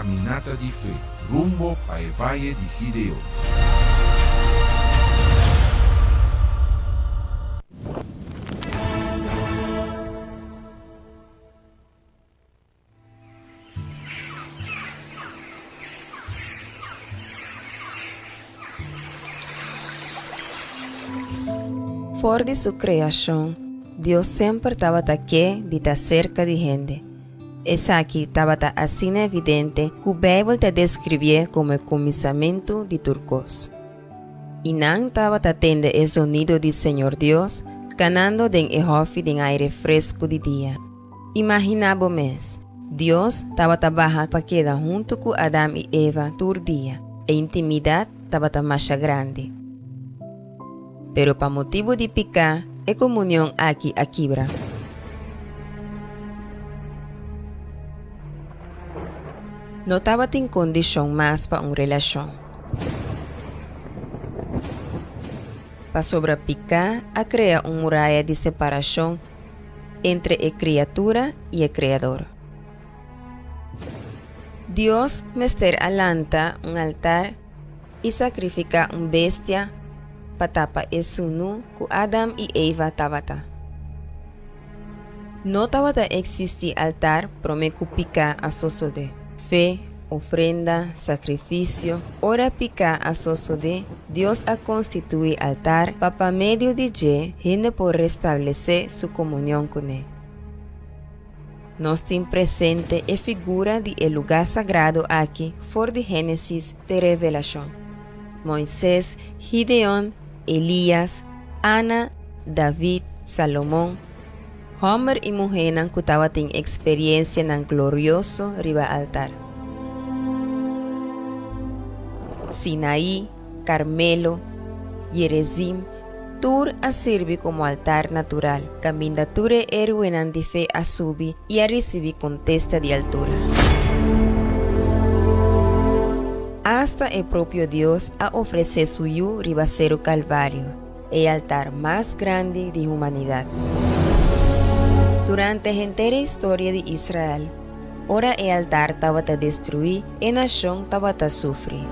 caminata de fé rumbo a el Valle de Gideón. Por de sua criação, Deus sempre estava aqui de estar cerca de gente. Essa aqui estava assim evidente que a Bíblia te descrevia como o começamento de turcos. E não estava tendo o sonido do Senhor Deus canando den ehofe den aire fresco de dia. Imaginava mês, Deus estava trabalhando para quedar junto com Adão e Eva todo dia. A intimidade estava mais grande. Pero para motivo de picar, a comunhão aqui a quebra. Não estava em condição mais para uma relação. Para sobrepicar, a criar uma muralha de separação entre a criatura e o Criador. Deus mester alanta um altar e sacrifica uma bestia para tapar o sunu que Adão e Eva estavam. Não estava existir altar para me picar a soço de fé, ofrenda, sacrifício. Ora picar a soço de Deus a constituir altar para meio de que gente por restabelecer sua comunhão com Ele. Nós temos presente a figura de el lugar sagrado aqui, for de Gênesis de Revelação. Moisés, Gideon, Elias, Ana, David, Salomão, homem e mulher que estavam tendo experiência no glorioso riba altar. Sinaí, Carmelo, Jerezim, tur a servir como altar natural, camindature eruenan de fe a subir e a receber contesta de altura. Hasta el propio Dios a ofrecer suyo ribacero Calvario, el altar más grande de humanidad. Durante la entera historia de Israel, ora el altar estaba destruido y la nación estaba sufrir.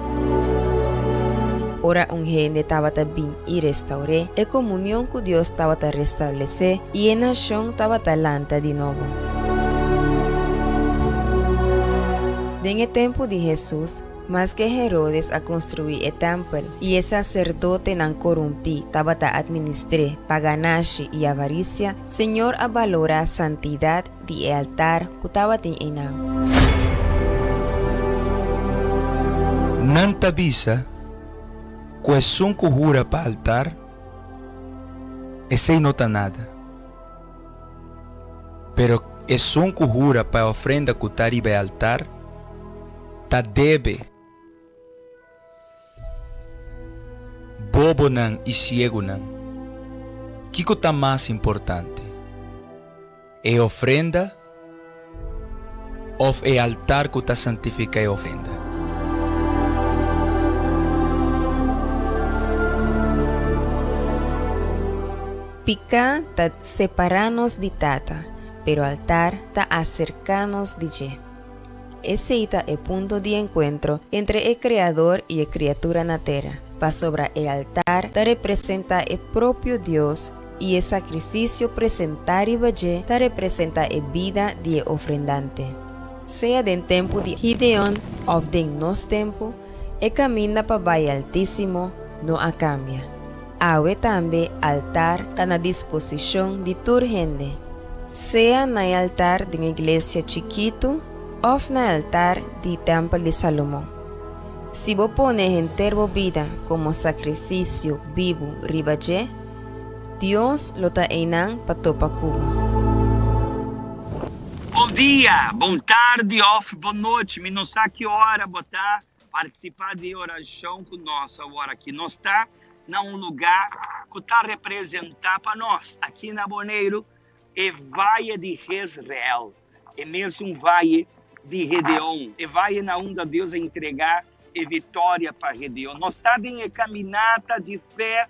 Ora un gente estaba bien y restauré, la comunión con Dios estaba restablecer y la nación estaba lanta de nuevo. En el tiempo de Jesús, más que Herodes a construir el templo y el sacerdote nan corrompi estaba a administrar paganaje y avaricia, Señor a valorar santidad de altar que estaba en enam. Nanta visa, quasun que jura para altar, esse não tá nada. Pero es un que jura para ofrenda que tá riba altar, tá debe. Bobo nan e ciego nan. Kiko tá mais importante? É ofrenda ou é altar que tá santifica a ofrenda? Picar tá separarnos de tata, pero altar tá acercarnos de je. Ese é o ponto de encontro entre o Criador e a criatura na terra. Para sobre o altar, te representa o próprio Deus e o sacrifício presentado e te representa a vida de ofrendante. Seja do tempo de Gideon ou de nosso tempo, o caminho para o Valle Altíssimo não a cambia. Há também altar está na disposição de toda gente, seja no altar de uma igreja chiquito ou no altar do templo de Salomão. Si vos pones entero vida como sacrifício vivo ribaje, Deus lo ta enan para topa cubo. Bom dia, boa tarde, boa noite. Me não sei que hora botar participar de oração conosco agora aqui. Nós está num lugar que está representar para nós aqui na Boneiro é Valle de Jezreel, é mesmo um Valle de Gedeon, é Valle na onde Deus a entregar e vitória para Gedeon. Nós estamos em caminhada de fé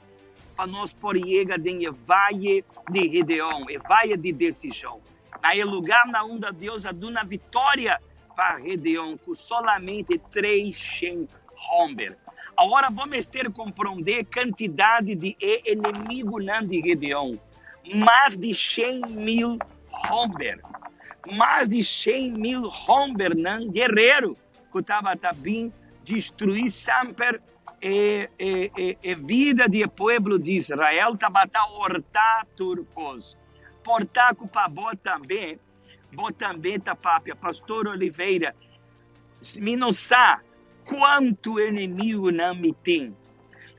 para nós por chegar em Valle de Gedeon, Valle de decisão. Na lugar na onde Deus a dá vitória para Gedeão com solamente 300 homens. Agora vamos ter que compreender a quantidade de inimigos de Gedeão. Mais de 100.000 homens. Mais de 100.000 homens, guerreiros, que estavam também destruir sempre a vida do povo de Israel, estava a hortar turcos. Portar com o também, tá papia, pastor Oliveira, me não sabe quanto inimigo não me tem,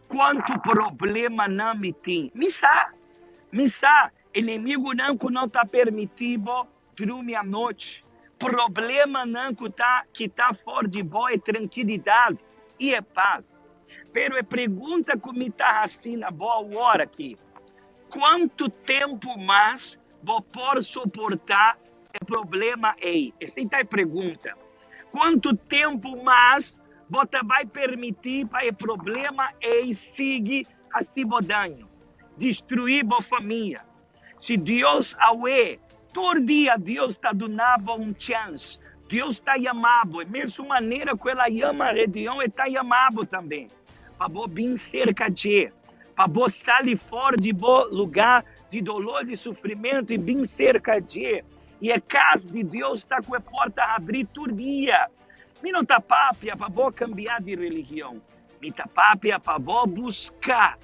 quanto problema não me tem. Me sabe, inimigo não está permitido dormir à noite, problema não que tá fora de boa é tranquilidade e é paz. Pero a pergunta que me está assim na boa hora aqui, quanto tempo mais vou por suportar o problema aí? Essa é a pergunta. Quanto tempo mais você vai permitir para o problema aí seguir assim bodando, destruir a família? Se Deus é, todo dia Deus está dando chance, Deus está chamando, da mesma maneira que ela chama a Gedeão, ele está chamando também, para vir cerca de, para sair fora de bom lugar de dolor, de sofrimento e vir cerca de. E a casa de Deus está com a porta a abrir todo dia. Me não está papia para cambiar de religião. Me está papia para buscar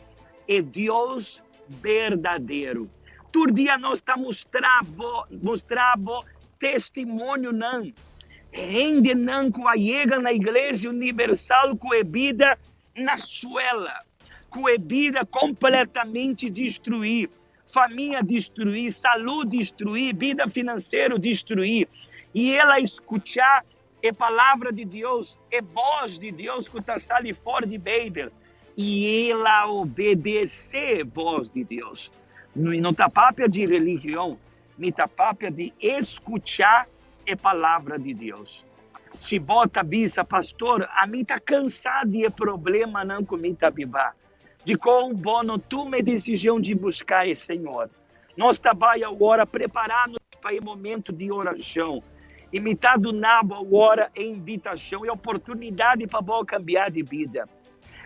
o Deus verdadeiro. Todo dia nós estamos mostrando testemunho não. Gente não que chega na igreja universal com a vida na suela, com a vida completamente destruída, família destruir, saúde destruir, vida financeira destruir, e ela escutar a palavra de Deus, a voz de Deus que está saindo fora de Babel, e ela obedecer a voz de Deus. Não está papia de religião, não está papia de escutar a palavra de Deus. Se bota bisa, pastor, a mim está cansado de problema não comigo está viva. De qual bono toma a decisão de buscar o Senhor. Nós trabalhamos agora preparando para o momento de oração. E me está dando agora a invitação e a oportunidade para cambiar de vida.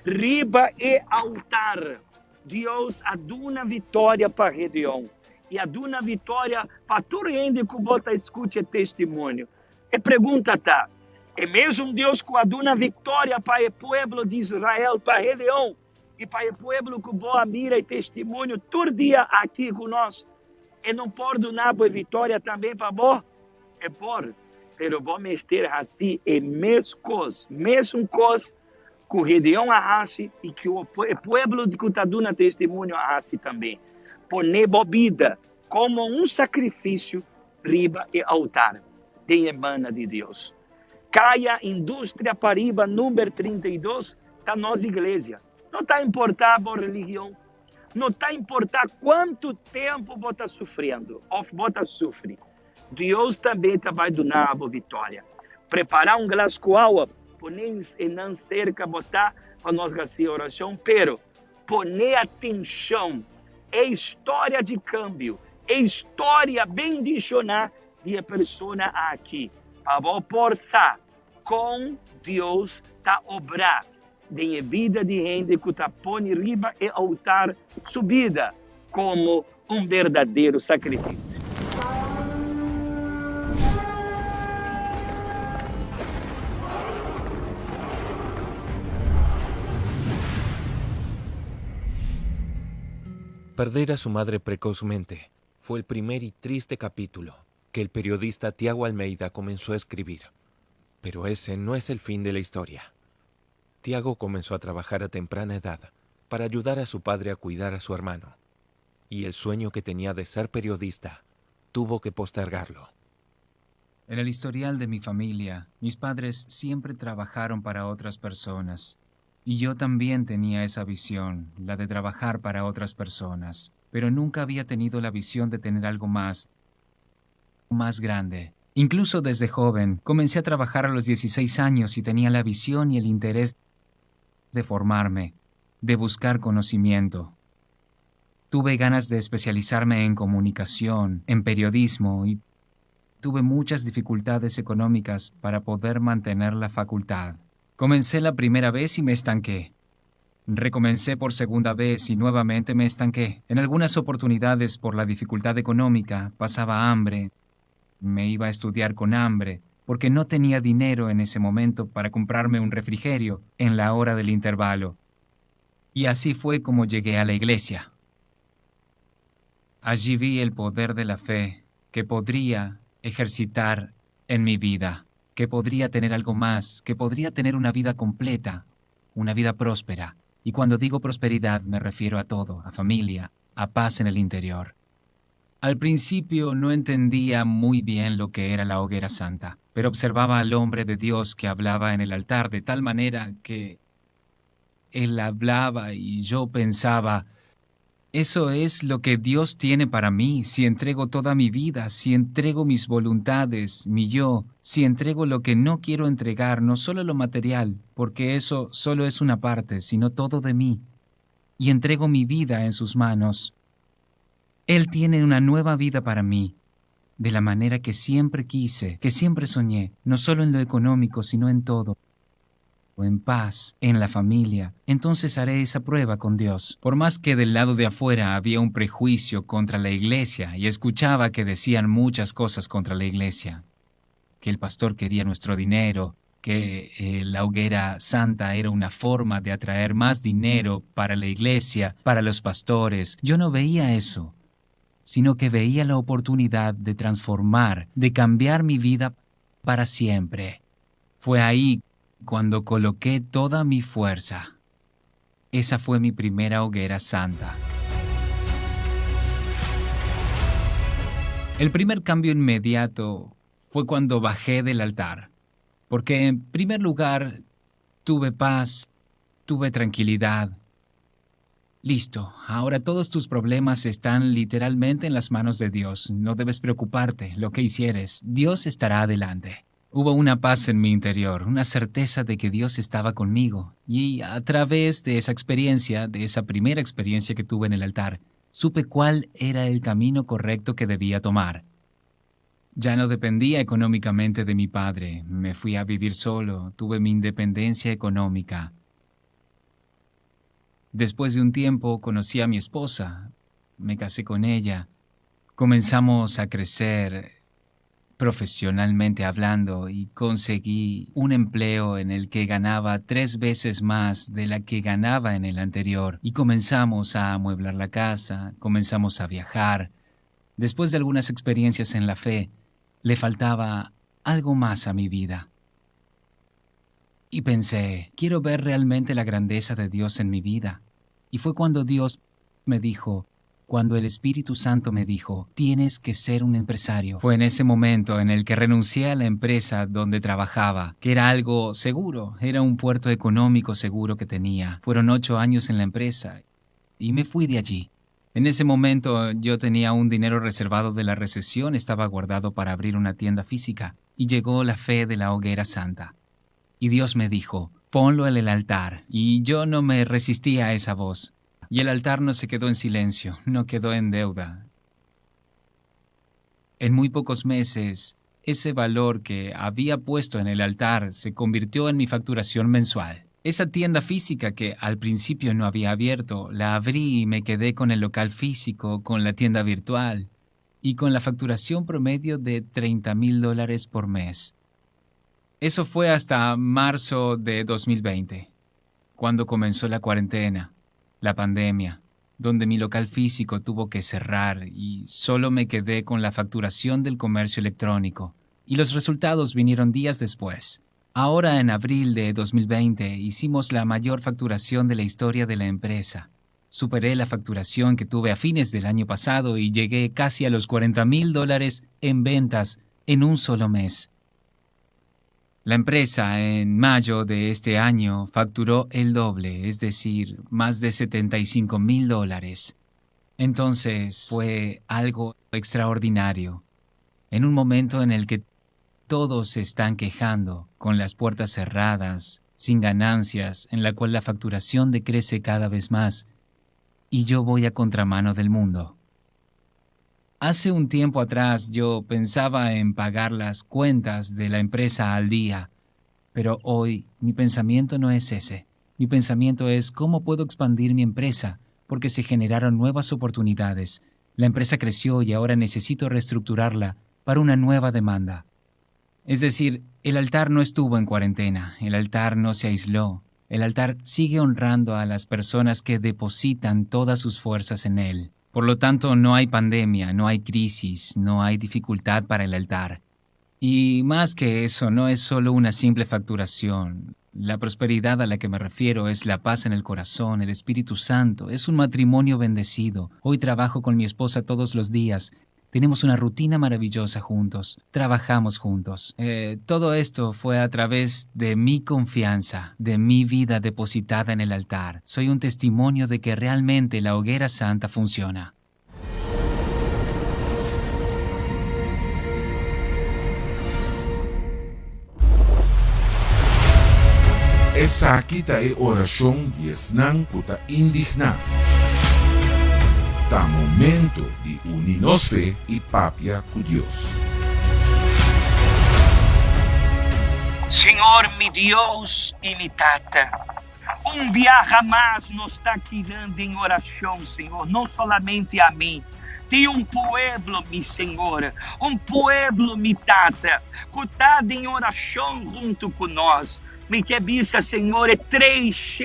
Riba e altar. Deus aduna vitória para Gedeão. E aduna vitória para todo mundo que bota escute testemunho. E pergunta está, é mesmo Deus que aduna vitória para o povo de Israel, para Gedeão, e para o povo que boa mira e testemunho todo dia aqui conosco? E não pode dar a vitória também para vós? É por, pero vamos ter assim a mesma coisa que o Gedeão arraste e que o povo que está dando testemunho arraste também. Poner a vida como um sacrifício riba e altar de emana de Deus. Caia indústria para riba, número 32, da nossa igreja. Não está importando a religião. Não está importando quanto tempo você está sofrendo. Ou você sofre. Deus também vai dar a vitória. Preparar um glass com água, poner e não cerca, botar para nós fazer oração, pero poner atenção. É história de câmbio. É história bendicionar de a pessoa aqui. Para forçar com Deus está obrar. De vida de gente que está põe riba e altar subida como um verdadeiro sacrifício. Perder a su madre precozmente fue el primer y triste capítulo que el periodista Tiago Almeida comenzó a escribir. Pero ese no es el fin de la historia. Tiago comenzó a trabajar a temprana edad para ayudar a su padre a cuidar a su hermano. Y el sueño que tenía de ser periodista tuvo que postergarlo. En el historial de mi familia, mis padres siempre trabajaron para otras personas. Y yo también tenía esa visión, la de trabajar para otras personas. Pero nunca había tenido la visión de tener algo más grande. Incluso desde joven, comencé a trabajar a los 16 años y tenía la visión y el interés de formarme, de buscar conocimiento. Tuve ganas de especializarme en comunicación, en periodismo y tuve muchas dificultades económicas para poder mantener la facultad. Comencé la primera vez y me estanqué. Recomencé por segunda vez y nuevamente me estanqué. En algunas oportunidades, por la dificultad económica, pasaba hambre. Me iba a estudiar con hambre, porque no tenía dinero en ese momento para comprarme un refrigerio en la hora del intervalo. Y así fue como llegué a la iglesia. Allí vi el poder de la fe que podría ejercitar en mi vida, que podría tener algo más, que podría tener una vida completa, una vida próspera. Y cuando digo prosperidad me refiero a todo, a familia, a paz en el interior. Al principio no entendía muy bien lo que era la hoguera santa, pero observaba al hombre de Dios que hablaba en el altar de tal manera que él hablaba y yo pensaba, eso es lo que Dios tiene para mí, si entrego toda mi vida, si entrego mis voluntades, mi yo, si entrego lo que no quiero entregar, no solo lo material, porque eso solo es una parte, sino todo de mí, y entrego mi vida en sus manos. Él tiene una nueva vida para mí, de la manera que siempre quise, que siempre soñé, no solo en lo económico, sino en todo. En paz, en la familia, entonces haré esa prueba con Dios. Por más que del lado de afuera había un prejuicio contra la iglesia y escuchaba que decían muchas cosas contra la iglesia, que el pastor quería nuestro dinero, que la hoguera santa era una forma de atraer más dinero para la iglesia, para los pastores, yo no veía eso, sino que veía la oportunidad de transformar, de cambiar mi vida para siempre. Fue ahí cuando coloqué toda mi fuerza. Esa fue mi primera hoguera santa. El primer cambio inmediato fue cuando bajé del altar, porque en primer lugar tuve paz, tuve tranquilidad. Listo, ahora todos tus problemas están literalmente en las manos de Dios. No debes preocuparte, lo que hicieres, Dios estará adelante. Hubo una paz en mi interior, una certeza de que Dios estaba conmigo. Y a través de esa experiencia, de esa primera experiencia que tuve en el altar, supe cuál era el camino correcto que debía tomar. Ya no dependía económicamente de mi padre. Me fui a vivir solo, tuve mi independencia económica. Después de un tiempo conocí a mi esposa, me casé con ella, comenzamos a crecer profesionalmente hablando y conseguí un empleo en el que ganaba 3 veces más de la que ganaba en el anterior y comenzamos a amueblar la casa, comenzamos a viajar. Después de algunas experiencias en la fe, le faltaba algo más a mi vida. Y pensé, quiero ver realmente la grandeza de Dios en mi vida. Y fue cuando Dios me dijo, cuando el Espíritu Santo me dijo, tienes que ser un empresario. Fue en ese momento en el que renuncié a la empresa donde trabajaba, que era algo seguro, era un puerto económico seguro que tenía. Fueron 8 años en la empresa y me fui de allí. En ese momento yo tenía un dinero reservado de la recesión, estaba guardado para abrir una tienda física y llegó la fe de la hoguera santa. Y Dios me dijo, ponlo en el altar, y yo no me resistí a esa voz. Y el altar no se quedó en silencio, no quedó en deuda. En muy pocos meses, ese valor que había puesto en el altar se convirtió en mi facturación mensual. Esa tienda física que al principio no había abierto, la abrí y me quedé con el local físico, con la tienda virtual y con la facturación promedio de $30,000 por mes. Eso fue hasta marzo de 2020, cuando comenzó la cuarentena, la pandemia, donde mi local físico tuvo que cerrar y solo me quedé con la facturación del comercio electrónico. Y los resultados vinieron días después. Ahora, en abril de 2020, hicimos la mayor facturación de la historia de la empresa. Superé la facturación que tuve a fines del año pasado y llegué casi a los $40,000 en ventas en un solo mes. La empresa en mayo de este año facturó el doble, es decir, más de $75,000. Entonces fue algo extraordinario. En un momento en el que todos se están quejando, con las puertas cerradas, sin ganancias, en la cual la facturación decrece cada vez más, y yo voy a contramano del mundo. Hace un tiempo atrás yo pensaba en pagar las cuentas de la empresa al día, pero hoy mi pensamiento no es ese. Mi pensamiento es cómo puedo expandir mi empresa, porque se generaron nuevas oportunidades. La empresa creció y ahora necesito reestructurarla para una nueva demanda. Es decir, el altar no estuvo en cuarentena, el altar no se aisló. El altar sigue honrando a las personas que depositan todas sus fuerzas en él. Por lo tanto, no hay pandemia, no hay crisis, no hay dificultad para el altar. Y más que eso, no es solo una simple facturación. La prosperidad a la que me refiero es la paz en el corazón, el Espíritu Santo. Es un matrimonio bendecido. Hoy trabajo con mi esposa todos los días. Tenemos una rutina maravillosa juntos. Trabajamos juntos. Todo esto fue a través de mi confianza, de mi vida depositada en el altar. Soy un testimonio de que realmente la hoguera santa funciona. Essa aqui tá é oração de Esnan kuta indigna. Tá momento de unir-nos fé e papia com Deus. Senhor, mi Deus e mi Tata, dia jamais nos está guiando em oração, Senhor, não somente a mim. Tem pueblo, mi Senhor, pueblo, mi Tata, que está em oração junto com nós. Me quebissa, Senhor, é 3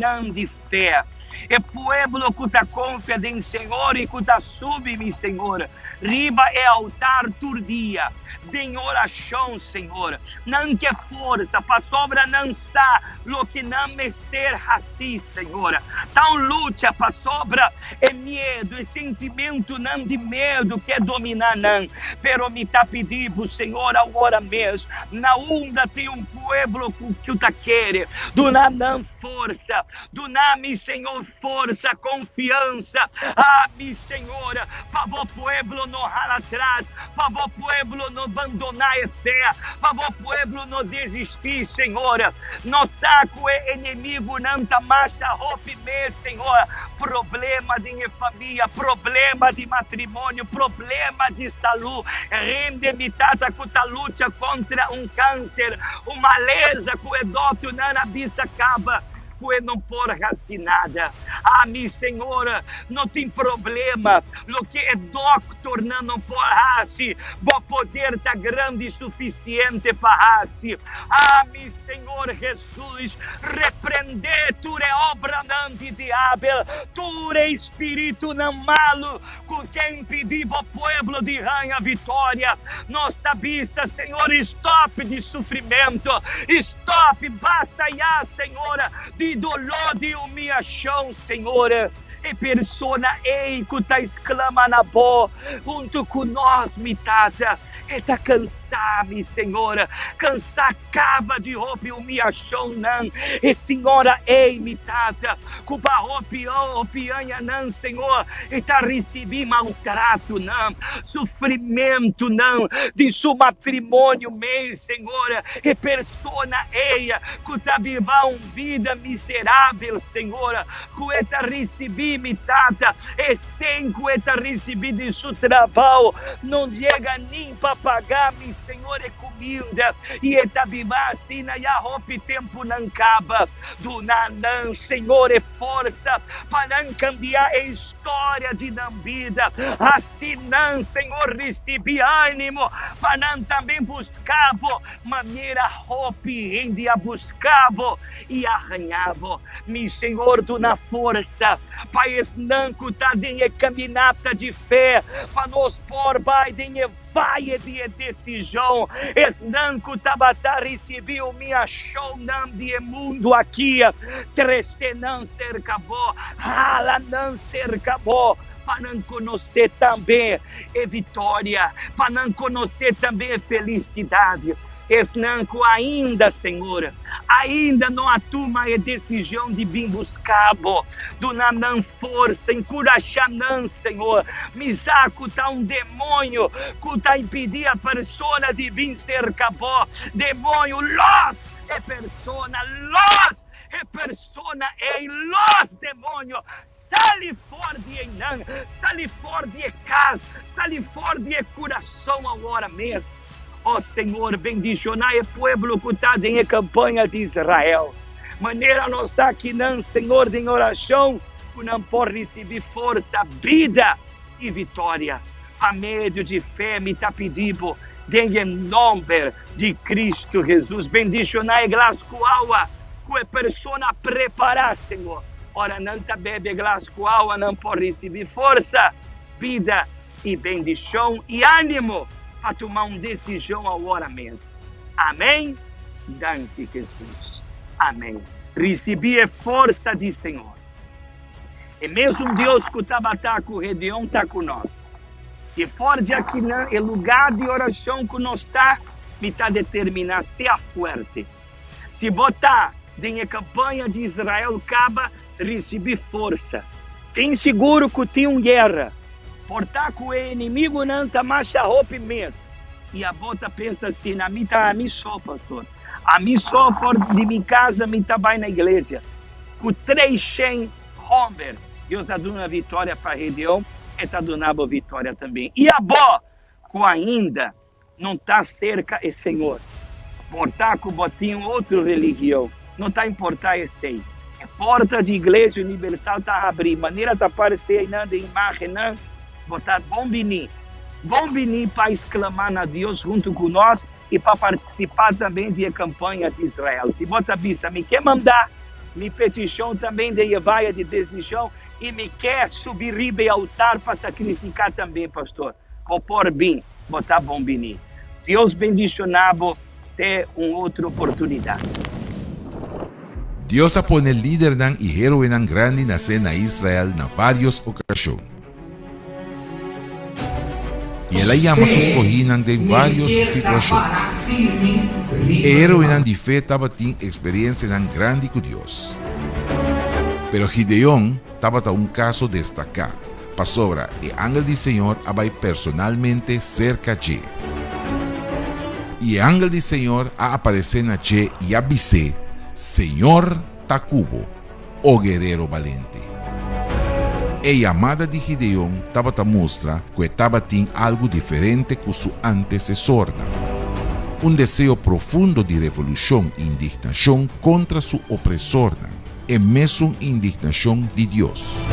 anos de fé. É pueblo que está confiado em Senhor e que está sub, mi Senhor. Riba é altar todo dia. De oração, Senhor. Não que força, para sobra não está, lo que não me ser assim, Senhor. Tão luta, para sobra é medo, é sentimento não de medo que dominar não. Pero me tá pedindo, Senhor, agora mesmo. Na onda tem pueblo que tá querendo. Donar não força, donar, mi Senhor, força, confiança. Ah, mi Senhor, para o pueblo não ralar atrás, para o pueblo não abandonar a fé, para o pueblo não desistir, Senhor. Não saco é inimigo, não tá marcha roupa mesmo, Senhor. Problema de família, problema de matrimônio, problema de saúde. Rende-me, Tata, que tá luta contra câncer, uma lesa que o doutor não abisa acaba. Não porra assim nada. Ah, mi Senhor, não tem problema. O que é doctor não porra assim. O poder tá grande e suficiente para assim. Ah, mi Senhor Jesus, repreender tu é obra não de diabo, tu é espírito não malo, com quem pedir o pueblo de ganha vitória. Nós tabissa, Senhor, stop de sofrimento, stop, basta já, Senhor, de dolor, de humilhação, Senhor. E persona ei que tá exclama na boa, junto com nós, mi Tata. E tá cansado, mi Senhor. Cansar acaba de roupa e humilhação, não. E Senhora, ei, mi Tata. Cuba roupa pianha, não, Senhor. E tá recebendo maltrato, não. Sofrimento, não. De seu matrimônio, meu, Senhor. E persona ei, que tá vivendo vida miserável, Senhor. Que tá recebendo, mi Tata. E sem que tá recebendo de seu trabalho. Não chega nem para pagar, mi Senhor, é comida. E está viva assim, e a roupa e tempo não acaba. Do não, Senhor, é força para não cambiar a história de não vida. Assim não, Senhor, recebi ânimo para não também buscar maneira roupa e a buscar e arranhava. Mi Senhor, do na força para esse não que está em caminhada de fé, para nos pôr vai vai de decisão. Es não que tabata recebeu minha show não de mundo aqui. 13 não ser acabou, hala não ser acabou. Para não conhecer também a vitória, para não conhecer também a felicidade. Esnanco ainda, Senhor, ainda não atuma a decisão de vir buscar, do não força, encorajar não, Senhor. Me saco tá demônio que está impedir a pessoa de vir ser cabó. Demônio, los é persona, los é persona, ei, los demônio. Sali fora de Enan, sali fora de casa, ali fora de coração agora mesmo. Ó Senhor, bendicionai o povo que está em campanha de Israel. Maneira nós está aqui, não, Senhor, em oração, que não pode receber força, vida e vitória. A meio de fé, me está pedindo, em nome de Cristo Jesus. Bendicionai glas com água, que a pessoa preparar, Senhor. Ora, não está bebe glas com água, não pode receber força, vida e bendição e ânimo para tomar uma decisão agora mesmo. Amém? Dante Jesus. Amém. Recebi a força do Senhor. E mesmo Deus que estava com o Gedeão está conosco. E forte aqui no lugar de oração que nós está, me está determinado, seja forte. Se botar em campanha de Israel, acaba receber força. Tem seguro que tem uma guerra. Portar com o inimigo não está mais a roupa mesmo. E a bota pensa assim, a mim só, pastor. A mim só fora de minha casa, me está bem na igreja. Com 300 homens, Deus está dando uma vitória para Gedeão, e está dando uma vitória também. E a bó, que ainda não está cerca, é Senhor. Portar com o botinho outra religião, não está importar esse aí. A porta de igreja universal está a abrir, maneira de aparecer aí, não, de imagem, não. Botar bom vinir para exclamar a Deus junto com nós e para participar também da campanha de Israel. Se bota vista, me quer mandar, me petição também de Evaia de decisão e me quer subir riba e altar para sacrificar também, pastor. Ou por bem, botar bom vinir. Deus bendicionado, ter uma outra oportunidade. Dios pone líder y héroe grande na cena Israel na várias ocasiões. E ela llama sus cojinas de várias situações. E héroe de fé estava tendo experiência grande com Deus. Pero Gideón estava um caso destacado. Pastora, el ángel del Señor vai personalmente cerca de él. Y el ángel del Señor a aparecer na Che y avisé, Señor Tacubo, o guerreiro valente. A llamada de Gideón estava a mostrar que estava tendo algo diferente com seu antecessor. Um desejo profundo de revolução e indignação contra seu opressor. E mesmo indignação de Deus.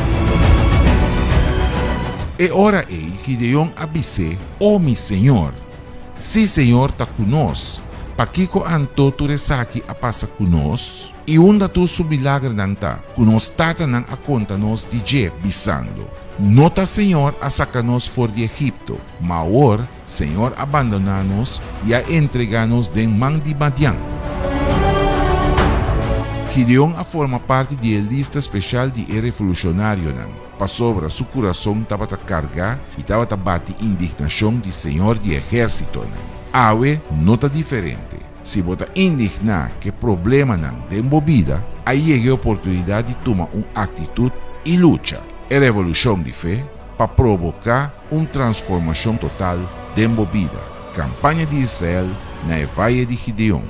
E ora Gideón avisou, oh mi Senhor, se Senhor está conosco, para que anto tu resaki a passa conosco, e onde tu su milagre nanta, que nos tata nan a conta nos de je bisando. Nota Senhor a sacanos for de Egipto, mas agora Senhor abandonanos e a entreganos de man de Madian. Gideón forma parte da lista especial de revolucionário para sobre seu coração estava a cargar e estava a bater indignação de Senhor de exército. Awe nota diferente. Se você indignar que problema de movida, aí chega a oportunidade de tomar uma atitude e luta. É revolução de fé para provocar uma transformação total de movida. Campanha de Israel na Valle de Gideón.